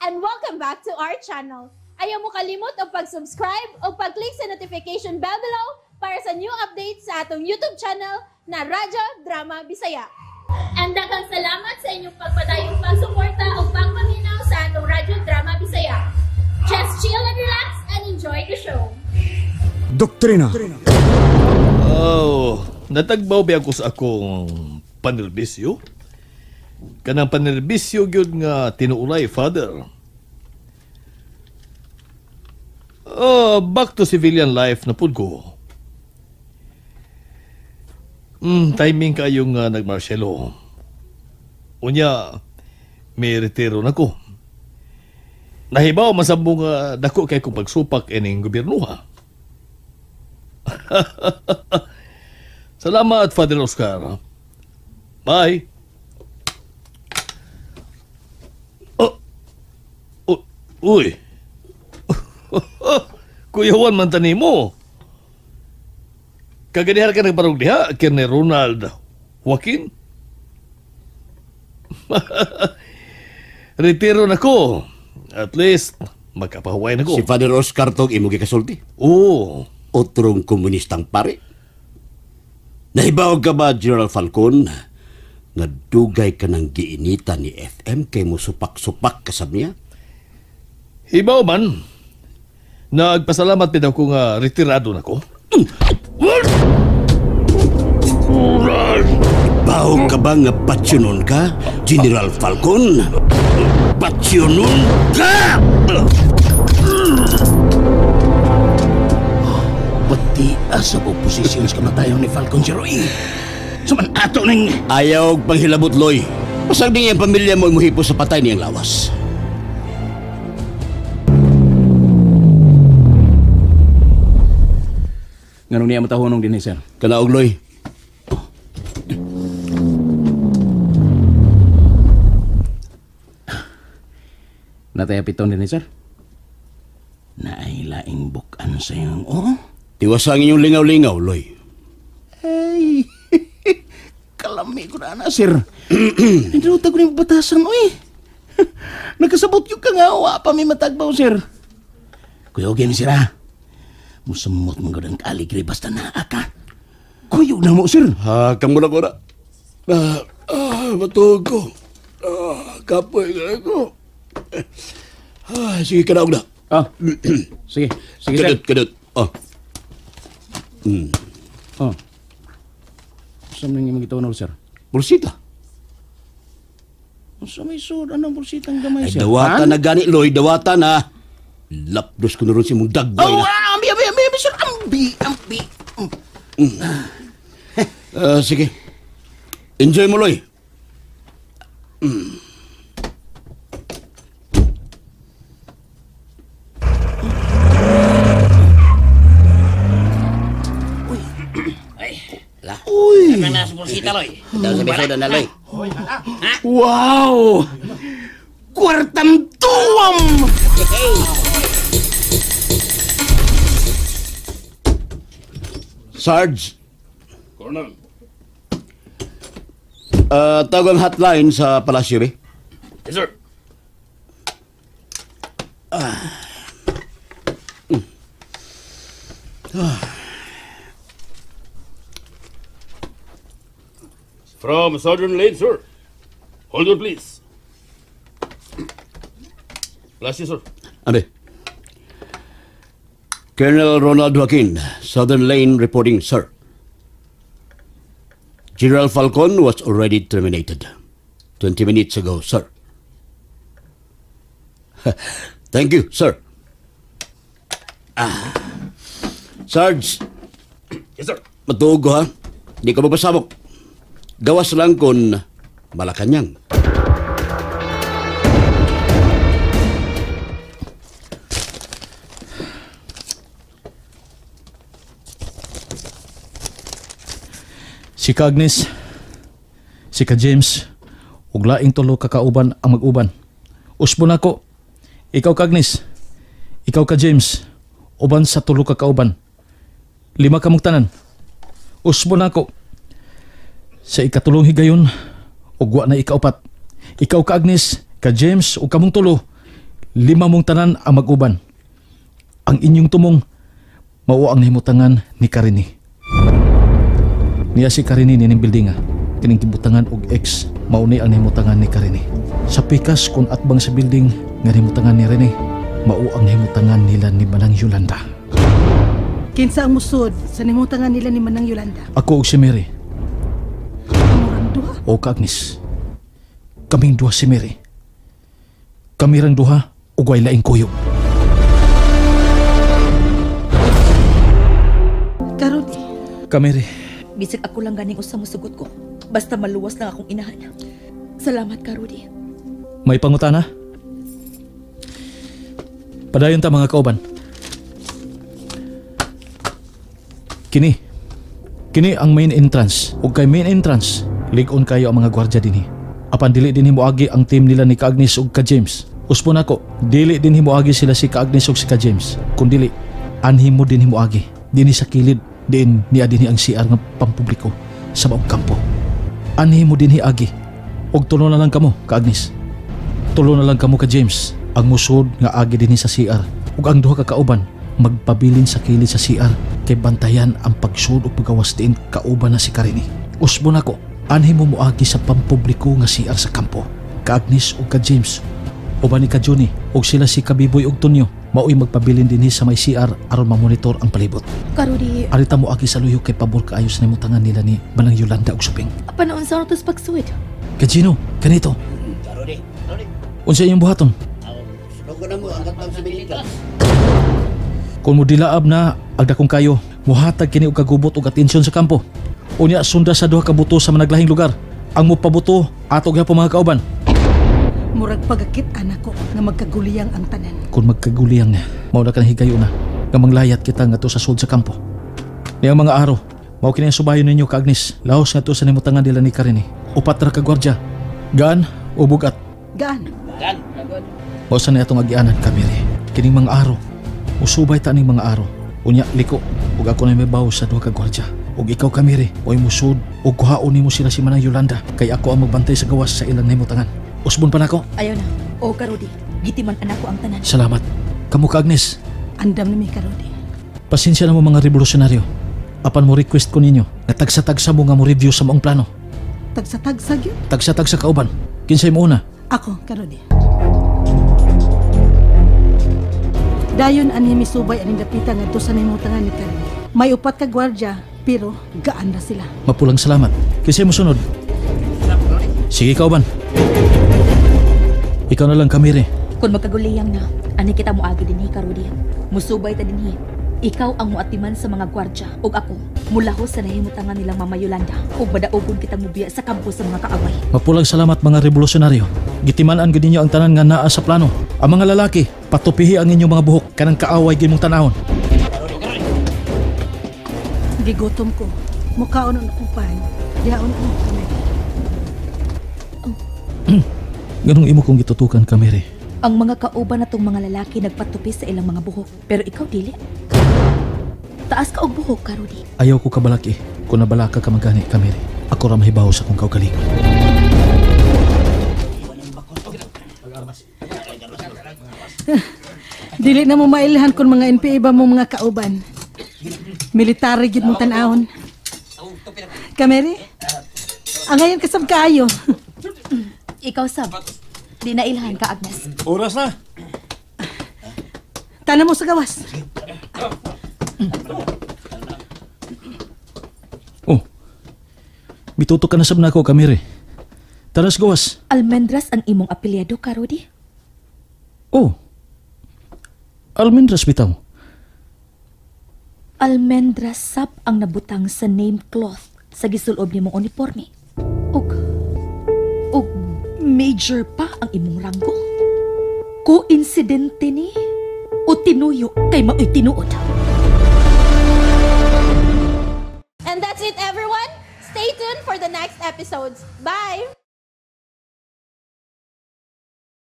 and welcome back to our channel. Ayaw mo kalimot o pag-subscribe o pag-click sa notification bell below para sa new updates sa atong YouTube channel na Radyo Drama Bisaya. And daghang salamat sa inyong pagpadayong pagsuporta o pagpaminaw sa atong Radyo Drama Bisaya. Just chill and relax and enjoy the show. Doktrina. Oh, natagbaw ba ako sa akong panerbisyo? Kanang panerbisyo gyud nga tinuulay, Father. Back to civilian life na pud ko. Timing kayo nga nagmarsyelo. Unya, may retiro na ko. Nahibaw masabong nga dako kay kong pagsupak ining gobyerno ha. Salamat, Father Oscar. Bye. Uy. Kuya Juan man tani mo. Kaganihar ka nagbarog diha, kini Ronald Joaquin. Retiro na ko. At least, magkapahuway na ko. Si Father Oscar tog imo gikasulti. Oo. Otrong komunistang pare. Nahibaw ka ba, General Falcon, nga dugay ka ng giinita ni FM kay mo supak-supak kasab niya? Hibaw man. Nagpasalamat din ako nga retirado na ko. Baw ka ba nga patsyonon ka, General Falcon? Patsyonon ka! Pati asa po posisyon sa kamatayon ni Falcon si Roy. Suman ato ning... Ayaw panghilabot, Loy. Pasag din yung pamilya mo imuhipo sa patay niyang lawas. Nganong niya matahunong din sir? Kanaog, Loy. Natayapiton din sir? Nailaing bukan sa iyong Tiwasangin yung lingaw-lingaw, Loy. Ay, kalami ko na sir. Niluta ko na yung batasan, uy. Nagkasabot yung kangawa pa may matagbaw, sir. Kuya, okay ni sir, musamot mong gadang kaligri basta naa ka. Kuya na mo, sir. Kamu na ko na. Matulog ko. Kapoy ka ko. Sige, kanaog na. Sige, sir. Kadut. Saan nang yung magitaw sir? Bulsita. Sa may soda ng bulsitang gamay, Ay, sir. dawata na gani, Loy. Dawata na. Lapdos ko na rin si mong dagboy na. Ambi, sir. Ambi. Sige. Enjoy mo, Loy. Uy! Ano na sa bulsita, Loy? Daw sa besoda na, Loy. Wow! Kwartang tuwam! Sarge, Colonel. tawag ang hotline sa palasyo, be. Yes, sir. From Southern Lane, sir. Hold on, please. Last year, sir. Abe. Colonel Ronald Joaquin, Southern Lane reporting, sir. General Falcon was already terminated 20 minutes ago, sir. Thank you, sir. Sarge, Yes, sir. matuog ko, ha? Di ka mapasabok. Gawas lang kung Malacanang. Si ka Agnes, si ka James, ug laing tulo ka kauban ang mag-uban. Usbo na ko. Ikaw ka Agnes, ikaw ka James, uban sa tulo ka kauban. 5 ka mugtanan. Usbo na ko. Sa ikatulong higayon, ug wa na ikaupat. Ikaw ka Agnes, ka James, ug kamong tulo, Lima mong tanan ang mag-uban. Ang inyong tumong mao ang nahimutangan ni Karini. Niya si Karini nining bildinga. Kining gibutangan og ex mauni ang nahimutangan ni Karini. Sa pikas kung atbang sa building nga nahimutangan ni Rene, mao ang nahimutangan nila ni Manang Yolanda. Kinsa ang musod sa nimutangan nila ni Manang Yolanda? Ako og si Mary. Amurang duha? O ka Agnes. Kaming duha si Mary. Kami rang duha ug way laing kuyog. Karudi, Kamiri, Bisig ako lang ganing usa mo sugot ko. Basta maluwas lang akong inahan. Salamat ka, Rudy. may pangutana? Padayon ta mga kauban. Kini ang main entrance. Ug kay main entrance, lig-on kayo ang mga gwardiya dinhi. Apan dili dinhi moagi ang team nila ni Ka-Agnes ug Ka-James. Uspon ako, dili dinhi moagi sila si Ka-Agnes ug si Ka-James. Kun dili, anhim mo dinhi moagi. Dinhi sa kilid, diin niya dinhi ang CR nga pampubliko sa maong kampo. Anhim mo dinhi agi. Og tulo na lang kamo, Ka-Agnes. Tulo na lang kamo, Ka-James. Ang musod nga agi dinhi sa CR. Ug ang duha ka kauban magpabilin sa kilid sa CR kay bantayan ang pagsud ug pagawas diin kauban na si Karini. Usbon ako, anhim mo moagi sa pampubliko nga CR sa kampo. Ka-Agnes ug Ka-James uban ni Ka-Johnny ug sila si Kabiboy ug Tonyo mao'y magpabilin dinhi sa may CR aron mamonitor ang palibot. Karudi, Arita mo agi sa luyo kay pabor kaayo sa nimutangan nila ni Manang Yolanda ug Suping. panoon sa tos pagsuwid. Kajino, kanito. Karudi, Unsa inyong buhaton? sunod ko na mo, angkat lang sa bilikan. Kung mo dilaab na agdakong kayo, muhatag kini og kagubot ug atensyon sa kampo. Unya sunda sa duha ka buto sa managlahing lugar. Ang mopabuto ato gyapon mga kauban. murag pagakit anak ko nga magkaguliyang ang tanan. Kung magkaguliyang na, mao na ka higayo na nga manglayat kita ngadto sa sud sa kampo. Niyang mga araw, mao kini ang subayon ninyo Ka-Agnes. Lahos ngadto sa nimutangan nila ni Karini. Upat ra ka gwardiya. Gaan o bugat. Gaan, Mao sa niya atong agianan Kamiri. Kining mga araw, usubay ta ning mga araw. Unya liko ug ako na may bawo sa duha ka gwardiya. Ug ikaw Kamiri, mo'y musud ug kuhaon nimo sila si Manang Yolanda kay ako ang magbantay sa gawas sa ilang nimutangan. Usbon pa nako. Ayaw na. O Karudi, gitiman anak ko ang tanan. Salamat. Kamu Ka-Agnes. andam na mi Karudi. Pasensya na mo mga revolusyonaryo. Apan mo request ko ninyo nga tagsa-tagsa mo nga mo review sa maong plano. Tagsa-tagsa gyud. Tagsa-tagsa kauban. Kinsay mo una? Ako, Karudi. Dayon ani misubay aning dapita ngadto sa nimutangan ni Karudi. May upat ka gwardiya, pero gaan na sila. Mapulang salamat. Kinsay mo sunod? Sige kauban. Ikaw na lang Kamiri. Kung magkaguliyang na, ani kita mo agi dinhi, Karudi. Musubay ta dinhi. Ikaw ang muatiman sa mga gwardya ug ako mulahos sa nahimutangan nilang Mama Yolanda ug badaogon kita mubiya sa kampo sa mga kaaway. Mapulang salamat mga revolusyonaryo. Gitiman-an gid ninyo ang tanan nga naa sa plano. Ang mga lalaki, patupihi ang inyong mga buhok kanang kaaway gid mong tanahon. Gigutom ko. Mukhaon ang kupan. Yaon ang kamay. Ganong imo kong gitutukan Kamiri. Ang mga kauban natong mga lalaki nagpatupi sa ilang mga buhok, pero ikaw dili. Taas ka og buhok, Karudi. Ayaw ko kabalaki. Kung nabalaka ka magani Kamiri, ako ra mahibaw sa kong kaugalingon. Dili na mo mailhan kon mga NPA ba mo mga kauban. Military gid mong tan-awon. Kameri? Ang ngayon kasab kaayo. Ikaw sab. Di na ilhan ka, Agnes. Oras na. Tanan mo sa gawas. Oh, bituto ka na sab na ako Kamiri. Taras gawas. Almendras ang imong apelyado, Karudi. Oh, Almendras bitaw. Almendras sab ang nabutang sa name cloth sa gisulob nimong uniforme. Ug major pa ang imong ranggo. Koinsidente ni o tinuyo kay mao'y tinuod. And that's it, everyone. Stay tuned for the next episodes. Bye!